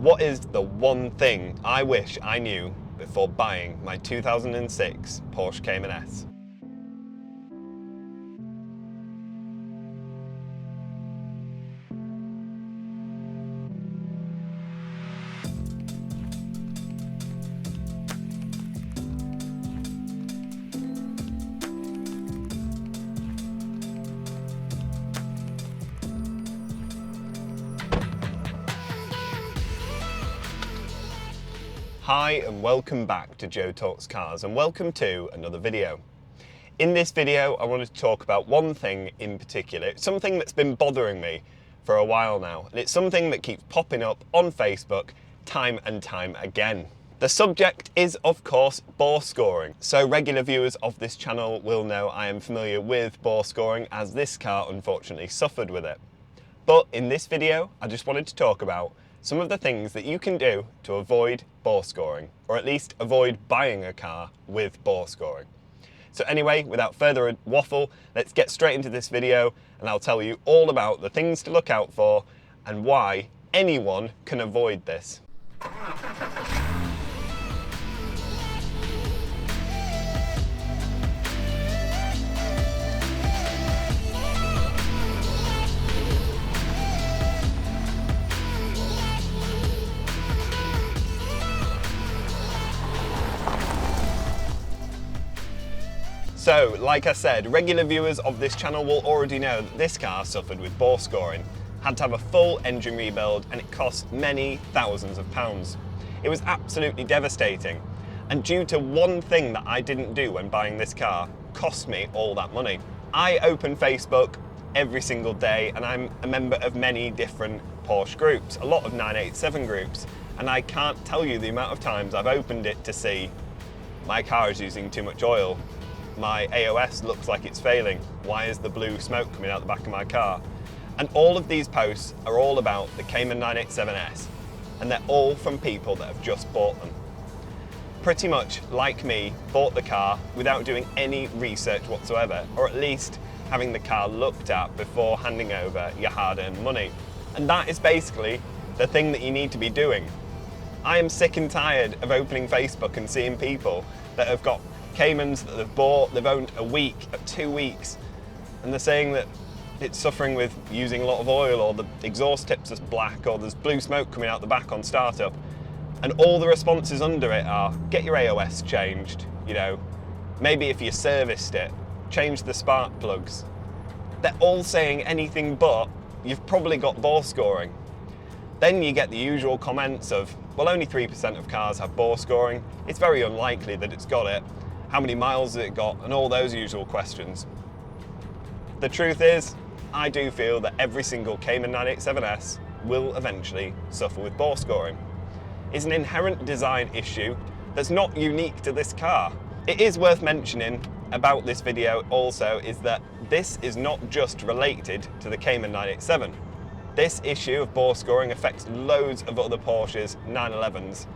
What is the one thing I wish I knew before buying my 2006 Porsche Cayman S? Hi and welcome back to Joe Talks Cars and welcome to another video. In this video I wanted to talk about one thing in particular. It's something that's been bothering me for a while now, and it's something that keeps popping up on Facebook time and time again. The subject is of course bore scoring. So regular viewers of this channel will know I am familiar with bore scoring, as this car unfortunately suffered with it. But in this video I just wanted to talk about some of the things that you can do to avoid bore scoring, or at least avoid buying a car with bore scoring. So anyway, without further waffle, let's get straight into this video and I'll tell you all about the things to look out for and why anyone can avoid this. So, like I said, regular viewers of this channel will already know that this car suffered with bore scoring. Had to have a full engine rebuild and it cost many thousands of pounds. It was absolutely devastating. And due to one thing that I didn't do when buying this car, cost me all that money. I open Facebook every single day and I'm a member of many different Porsche groups, a lot of 987 groups, and I can't tell you the amount of times I've opened it to see my car is using too much oil. My AOS looks like it's failing. Why is the blue smoke coming out the back of my car? And all of these posts are all about the Cayman 987S, and they're all from people that have just bought them. Pretty much, like me, bought the car without doing any research whatsoever, or at least having the car looked at before handing over your hard-earned money. And that is basically the thing that you need to be doing. I am sick and tired of opening Facebook and seeing people that have got Caymans that they've bought, they've owned a week, 2 weeks, and they're saying that it's suffering with using a lot of oil, or the exhaust tips are black, or there's blue smoke coming out the back on startup. And all the responses under it are, get your AOS changed, you know, maybe if you serviced it, change the spark plugs. They're all saying anything but, you've probably got bore scoring. Then you get the usual comments of, well, only 3% of cars have bore scoring, it's very unlikely that it's got it. How many miles has it got, and all those usual questions. The truth is, I do feel that every single Cayman 987S will eventually suffer with bore scoring. It's an inherent design issue that's not unique to this car. It is worth mentioning about this video also is that this is not just related to the Cayman 987. This issue of bore scoring affects loads of other Porsches 911s,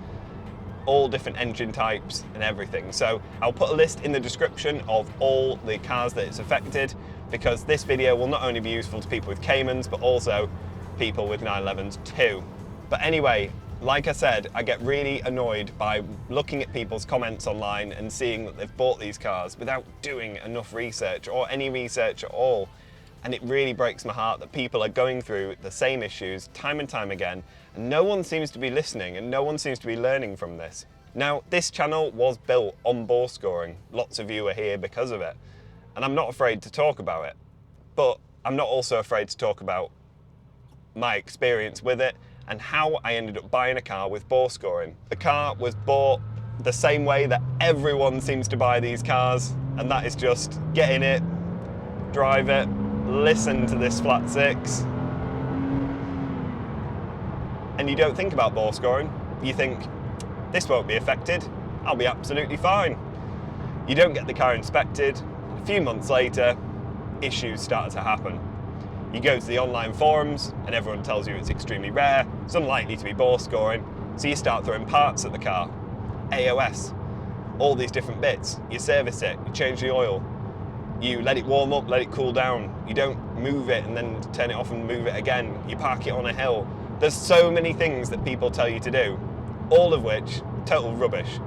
all different engine types and everything. So I'll put a list in the description of all the cars that it's affected, because this video will not only be useful to people with Caymans, but also people with 911s too. But anyway, like I said, I get really annoyed by looking at people's comments online and seeing that they've bought these cars without doing enough research or any research at all. And it really breaks my heart that people are going through the same issues time and time again, and no one seems to be listening and no one seems to be learning from this. Now, this channel was built on bore scoring. Lots of you are here because of it. And I'm not afraid to talk about it. But I'm not also afraid to talk about my experience with it and how I ended up buying a car with bore scoring. The car was bought the same way that everyone seems to buy these cars, and that is just get in it, drive it, listen to this flat six, and you don't think about bore scoring. You think, this won't be affected, I'll be absolutely fine. You don't get the car inspected, a few months later, issues start to happen. You go to the online forums and everyone tells you it's extremely rare, it's unlikely to be bore scoring, so you start throwing parts at the car. AOS, all these different bits, you service it, you change the oil, you let it warm up, let it cool down. You don't move it and then turn it off and move it again. You park it on a hill. There's so many things that people tell you to do, all of which total rubbish.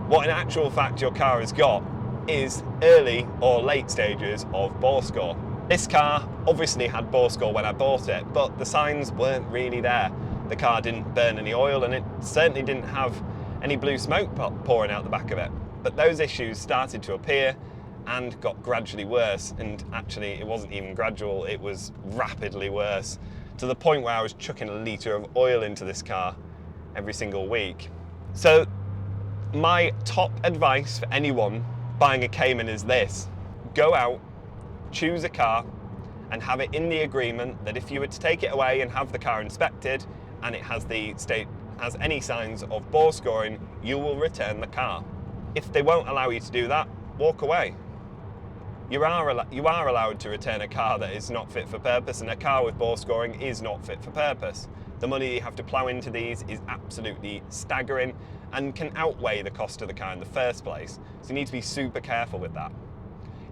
What in actual fact your car has got is early or late stages of bore score. This car obviously had bore score when I bought it, but the signs weren't really there. The car didn't burn any oil, and it certainly didn't have any blue smoke pouring out the back of it. But those issues started to appear and got gradually worse, and actually it wasn't even gradual, it was rapidly worse, to the point where I was chucking a litre of oil into this car every single week. So my top advice for anyone buying a Cayman is this: go out, choose a car, and have it in the agreement that if you were to take it away and have the car inspected and it has any signs of bore scoring, you will return the car. If they won't allow you to do that, walk away. You are allowed to return a car that is not fit for purpose, and a car with bore scoring is not fit for purpose. The money you have to plough into these is absolutely staggering and can outweigh the cost of the car in the first place. So you need to be super careful with that.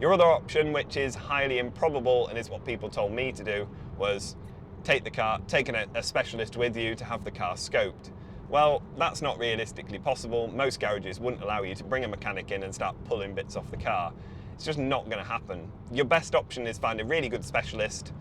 Your other option, which is highly improbable and is what people told me to do, was taking a specialist with you to have the car scoped. Well, that's not realistically possible. Most garages wouldn't allow you to bring a mechanic in and start pulling bits off the car. It's just not going to happen. Your best option is find a really good specialist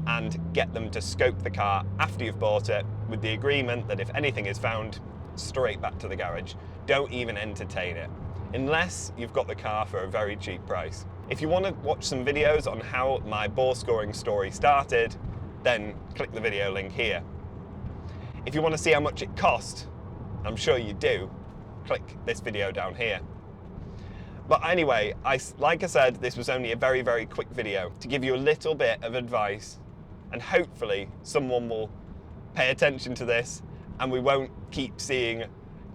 and get them to scope the car after you've bought it, with the agreement that if anything is found, straight back to the garage. Don't even entertain it, unless you've got the car for a very cheap price. If you want to watch some videos on how my bore scoring story started, then click the video link here. If you want to see how much it cost, I'm sure you do, click this video down here. But anyway, like I said, this was only a very, very quick video to give you a little bit of advice, and hopefully someone will pay attention to this and we won't keep seeing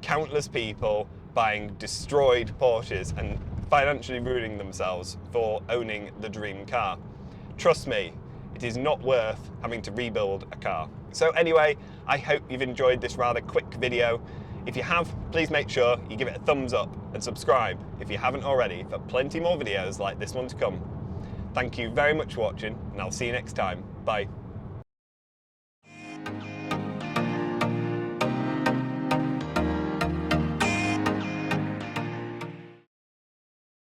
countless people buying destroyed Porsches and financially ruining themselves for owning the dream car. Trust me, it is not worth having to rebuild a car. So anyway, I hope you've enjoyed this rather quick video. If you have, please make sure you give it a thumbs up and subscribe if you haven't already for plenty more videos like this one to come. Thank you very much for watching, and I'll see you next time. Bye.